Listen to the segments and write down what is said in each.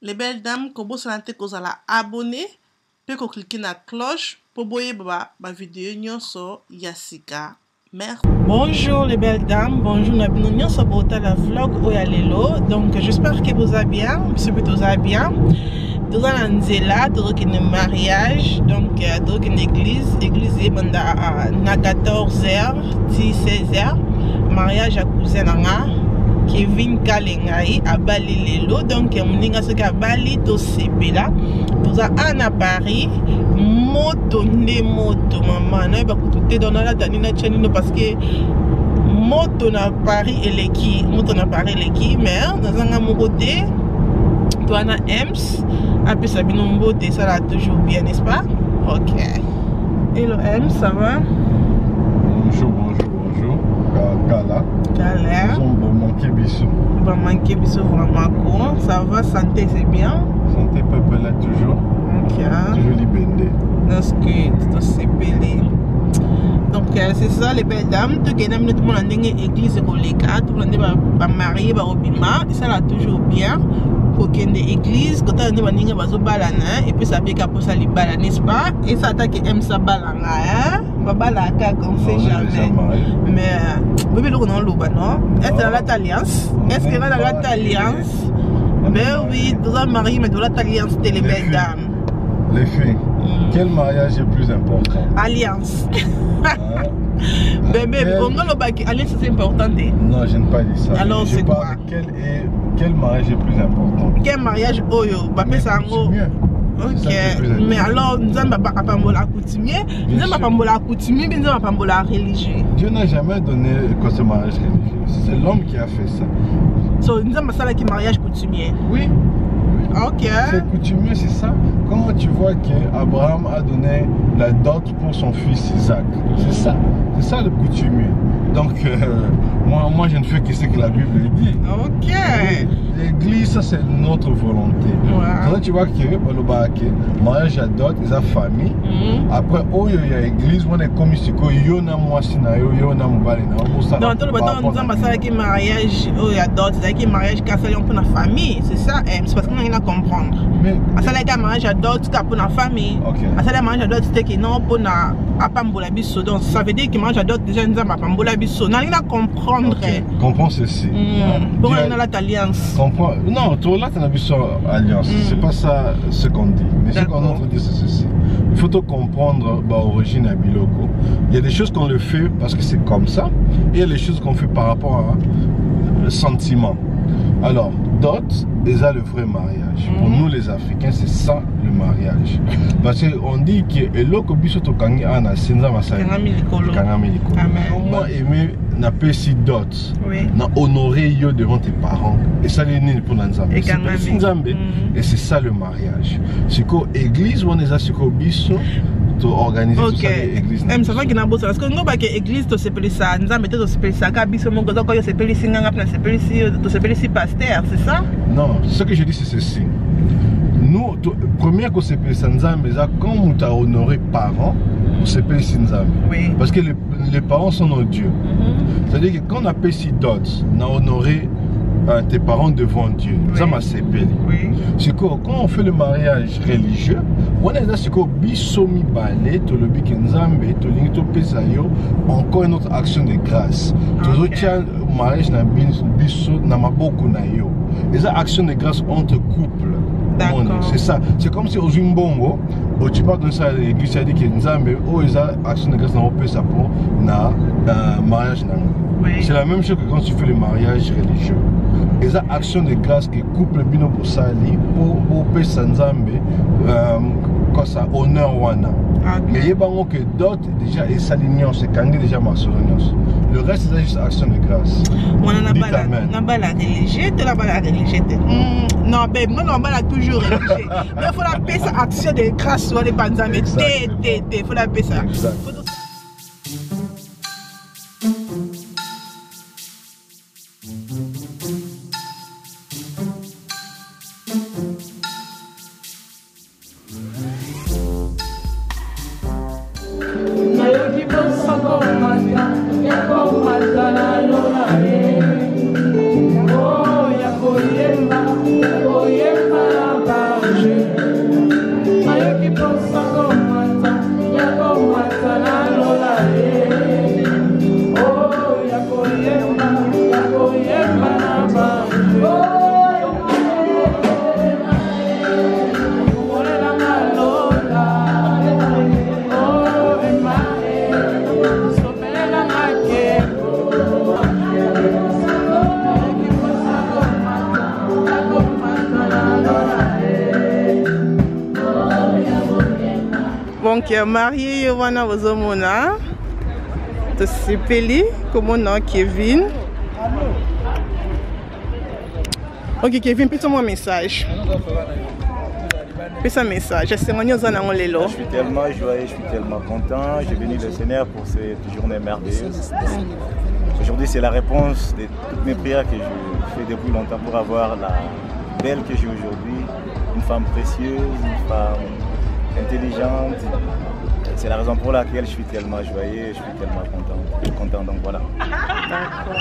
Les belles dames, kobo santé kozala abonné, pe ko cliquer na cloche pour boyer ba vidéo nyonso yasika. Merci. Bonjour les belles dames, bonjour na bino nyonso bota la vlog oyalelo. Donc j'espère que vous allez bien, monsieur vous allez bien. Nous allons nzela, donc une mariage, donc une église banda na 14h, 16h, mariage à cousin nanga. Kevin Kalengai à Bali lelo donc moninga soki à Bali to sepela toza à Paris moto maman na ba kututé dans la tanina chanino parce que moto na Paris eleki mais dans un côté toi na Ems après Sabino Mbote ça là toujours bien n'est-ce pas? OK. Hello Ems, ça va? Bonjour. Kala. Manquer bisous vraiment cool. Ça va, santé c'est bien. Santé peuple là toujours. Ok. Toujours libéré. Parce que tout c'est belé. Donc c'est ça les belles dames. Tout le monde a une église collègue, tout le monde va marier, va obima. Ça là toujours bien. Aucune église, quand on est venu à balana et puis ça fait qu'après ça libère, n'est-ce pas? Et ça attaque aime ça balana, hein? Babalaka qu'on sait jamais. Mais bébé le non l'ouba non? Est-ce que l'alliance? Est-ce que l'alliance? Ben oui, tout ça marié mais de l'alliance c'est les belles dames. Les filles, quel mariage est plus important? Alliance. Bébé, on a le bac, alliance c'est important. Non, je n'ai pas dit ça. Alors c'est quoi? Quel mariage est plus important? Quel mariage oyo? Bapé ça en ok, mais alors nous avons pas pambola coutumier, nous avons pas pambola coutumier, nous avons pas pambola religieux. Dieu n'a jamais donné ce mariage religieux. C'est l'homme qui a fait ça. So nous avons ça qui mariage coutumier. Oui. Ok. C'est coutumier, c'est ça. Comment tu vois qu'Abraham a donné la dot pour son fils Isaac? C'est ça le coutumier. Donc moi je ne fais que ce que la Bible dit. Ok. L'église, ça c'est notre volonté. Wow. Donc tu vois que le mariage à dot, ils ont famille. Après, il y a l'église, on est comme si il y a moi sinayo, il y a mobali na ça. Donc tout le temps nous avons ça qui mariage à dot, c'est qui mariage qu'à ça pour la famille, c'est ça. C'est parce qu'on a comprendre. Mais ça les mariage à dot c'est pour la famille. Ça les mariage à dot c'est que non pour na apambola biso. Donc ça veut dire que mariage à dot déjà nous avons apambola biso. On a comprendre. Comprends ceci. Bon on a l'alliance. Non, toi là tu as vu sur alliance. C'est pas ça ce qu'on dit. Mais ce qu'on entend dire c'est ceci. Il faut comprendre l'origine à Biloko. Il y a des choses qu'on le fait parce que c'est comme ça. Et il y a des choses qu'on fait par rapport à sentiment. Alors, dot, c'est le vrai mariage. Pour nous les Africains, c'est ça le mariage. Parce qu'on dit que l'oko biso to kangi ana senza masai. Comment aimer n'a pas si dot, n'a honoré yo devant tes parents. Et ça les nés pour l'Nzambe. Et c'est ça le mariage. C'est qu'au église on est à ce qu'au biso. Organiser tout ça l'église. Ça va qu'il y a beau parce que nous bah que église to s'appelle ça, nous avons to s'appelle ça kabiso mon gozo ko s'appelle si nganga plan s'appelle si pasteur, c'est ça? Non, ce que je dis c'est ceci. Nous première qu'on s'appelle ça Nzambe ça quand on t'a honoré parents, on s'appelle si Nzambe. Oui. Parce que les parents sont nos dieux. C'est-à-dire que quand on appelle si dot, on a honoré tes parents devant Dieu. Ça m'a séparé. C'est que quand on fait le mariage religieux, on est là, c'est que bisomi balé, to le bikenzambe, to l'ingto pesayo, encore une autre action de grâce. Toujours tiens mariage na biso na maboko na yo. Et ça action de grâce entre couples. C'est ça. C'est comme si aux Zimbongo, tu parles de ça à l'église, tu as dit que Nzambe, ils ont action de grâce na opesa pour na mariage na. C'est la même chose que quand tu fais le mariage religieux. Et ça action de grâce que couple bino pour sali pour pesa Nzambe quand ça honneur wana. Mais il y a que d'autres déjà et s'alignent, c'est quand déjà maçonnios. Le reste c'est juste action de grâce. On a la religieux, tu la bala religieux. Non, mais moi on a toujours religieux. Mais il faut la paix ça action de grâce sur les banzambe. Il faut la paix ça. Oh, ya Donc marié wana bozomona tosepeli komona Kevin. Ok Kevin, pesa-moi un message. Pesa un message. Je suis tellement joyeux, je suis tellement content. J'ai venu le Seigneur pour cette journée merveilleuse. Aujourd'hui c'est la réponse de toutes mes prières que je fais depuis longtemps pour avoir la belle que j'ai aujourd'hui. Une femme précieuse, une femme intelligente. C'est la raison pour laquelle je suis tellement joyeux, je suis tellement content. Donc voilà. D'accord.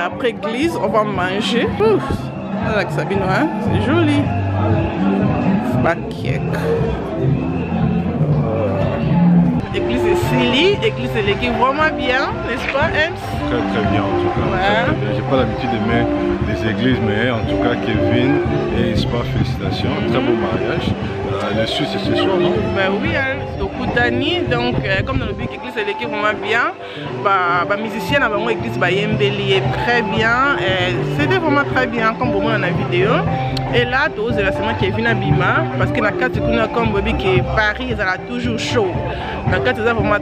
Après église, on va manger. Ouf, avec Sabine, hein? C'est joli. Bakiek. Église de Sili, église de l'équipe, vraiment bien, n'est-ce pas, Ems? Très bien en tout cas. Ouais. J'ai pas l'habitude d'aimer les églises, mais en tout cas Kevin et Ispa, félicitations. Très beau mariage. Le sud c'est ce soir, non? Ben oui, hein, au Koutani, donc comme dans le but l'église de l'équipe vraiment bien, bah musicien à vraiment église bah Yembeli très bien, c'était vraiment très bien comme vous voyez dans la vidéo. Et là, dose de la semaine Kevin Abima, parce que dans le cas comme Bobby qui Paris, ils ont toujours chaud. Dans le cas c'est vraiment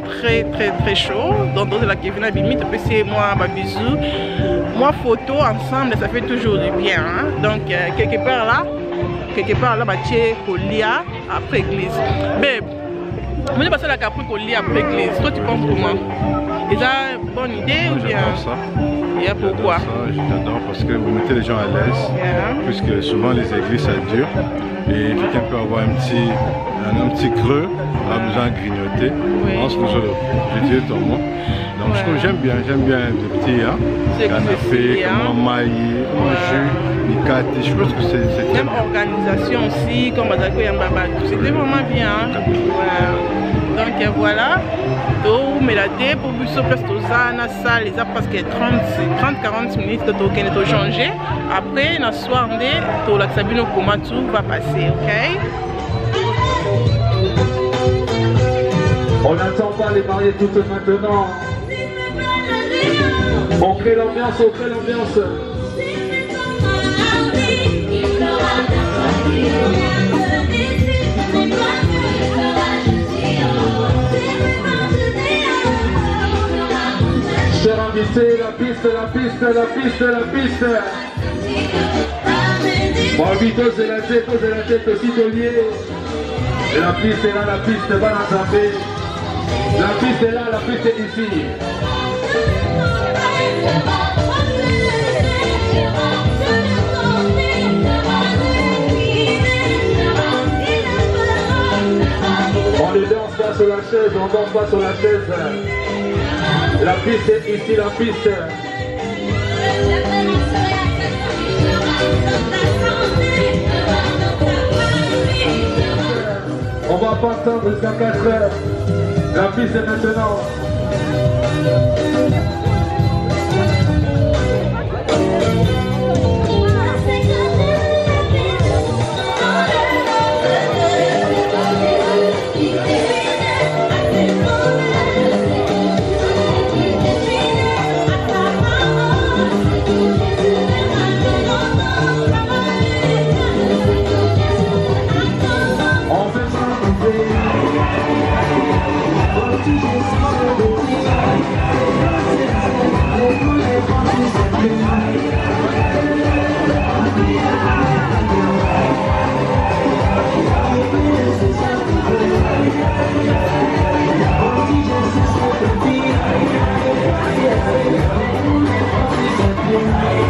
très chaud. Donc dose de la Kevin Abima, tu peux essayer moi bah bisous. Moi photo ensemble, ça fait toujours du bien. Hein? Donc quelque part là, bah tu es Kolia après église. Mais je passe la capri Kolia après église. Toi tu penses comment? Est-ce une bonne idée ou bien? J'adore ça. Et pourquoi? J'adore parce que vous mettez les gens à l'aise, puisque souvent les églises ça dure et quelqu'un peut avoir un petit creux, a besoin de grignoter. Je dis ton mot. Donc je trouve j'aime bien des petits canapés, comment mailler, comment jus, mikate. Je pense que c'est même organisation aussi, comme Badako Yambaba, c'était vraiment bien. Donc voilà, mais la thé pour vous sur place dans la salle, les a presque 30-40 minutes de token de changer. Après, dans le soir, tout la Sabino Komatu va passer, ok? On n'attend pas les mariés toutes maintenant. On crée l'ambiance, on crée l'ambiance. Chers invités, la piste, la piste, la piste, la piste. Bon, vite, c'est la tête aussi Tolier. Et la piste est là, la piste va l'attraper. La piste est là, la piste est ici. On ne danse pas sur la chaise, on danse pas sur la chaise. La piste est ici, la piste. On va pas attendre jusqu'à 4 heures. La piste est maintenant.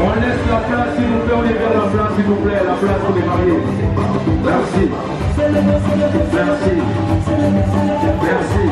On laisse la place, s'il vous plaît, on libère la place, s'il vous plaît, la place pour les mariés. Merci. Merci. Merci.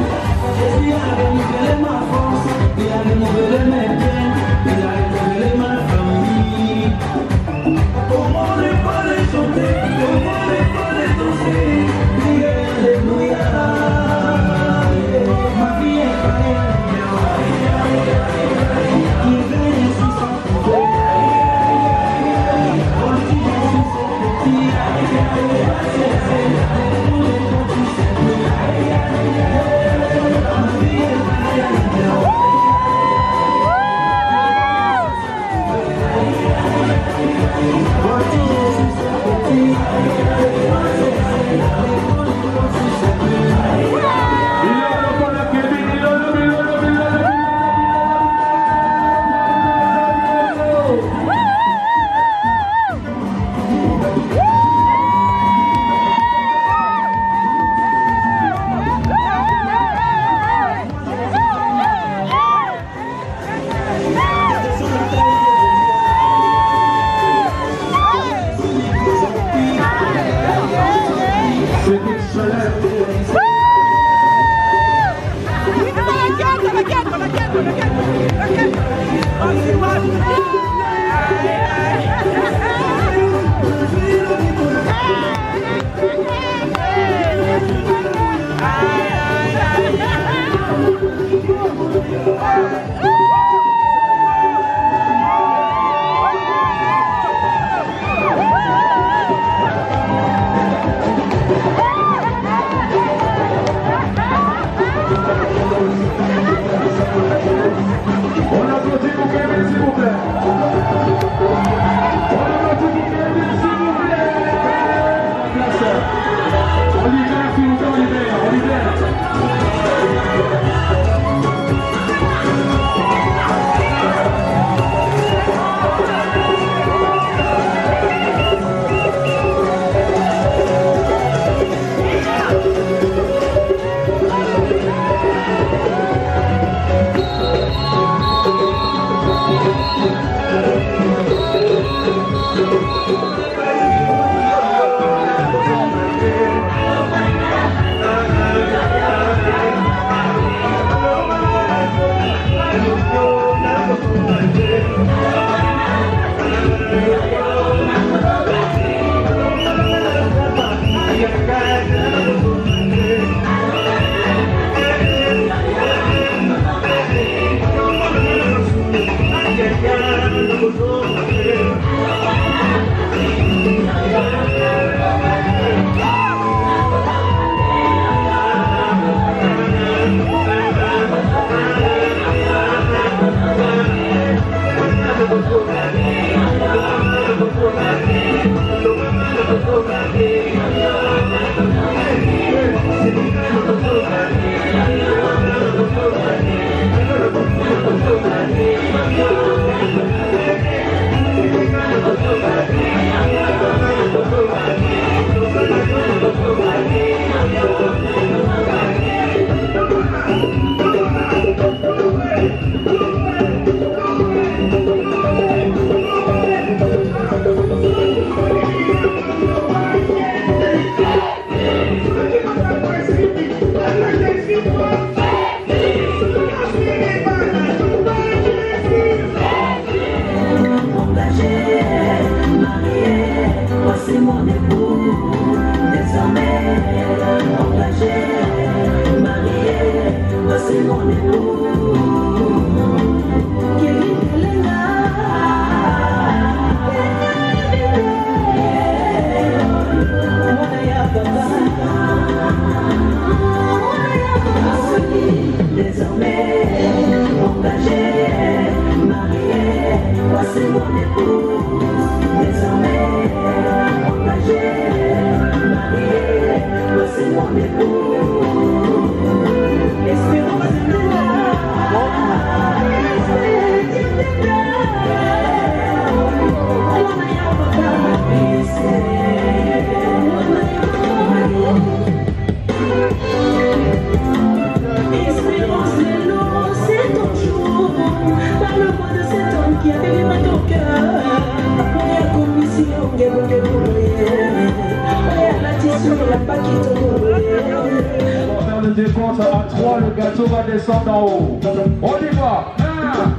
Le décompte à 3, le gâteau va descendre en haut. On y va. 1,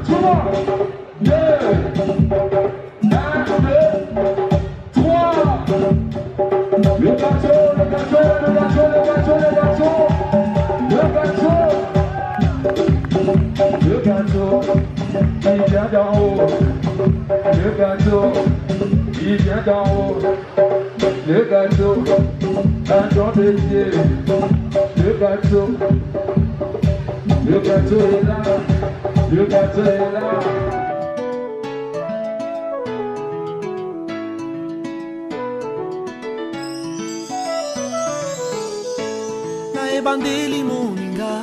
3, 2, 1, 2, 3. Le gâteau, le gâteau, le gâteau, le gâteau, le gâteau. Le gâteau, il vient d'en haut. Le gâteau, il vient d'en haut. Le gâteau, un don de Dieu. Le gâteau est là, le gâteau est là. Na ebandeli moninga,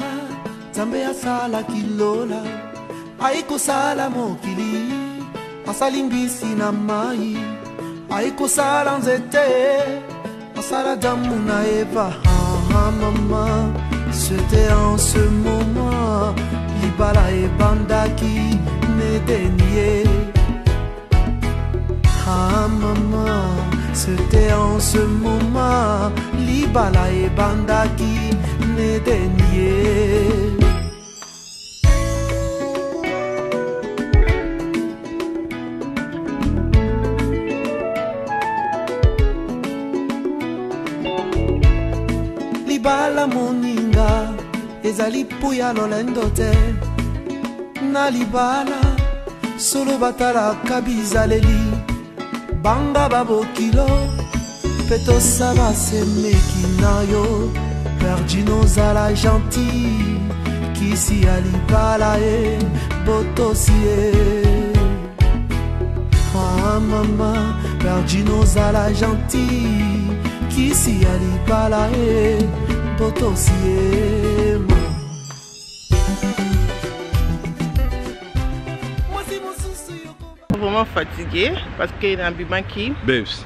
Nzambe asala kilola, aikosala mokili, asali mbisi na mai, aikosala nzete, asala damu na Eva. Ah maman, c'était en ce moment, Libala et Bandaki n'éteignaient. Ah maman, c'était en ce moment, Libala et Bandaki n'éteignaient. Libala moninga ezali puya lolendo te na libala solo batalaka bizaleli banga babokilo petosa basemeki na yo Perdino zala gentil kisi ya libala e botosi e ah mama Perdino zala gentil kisi ya libala e botosi e Vraiment fatigué parce qu'il y a un biman qui... Babes.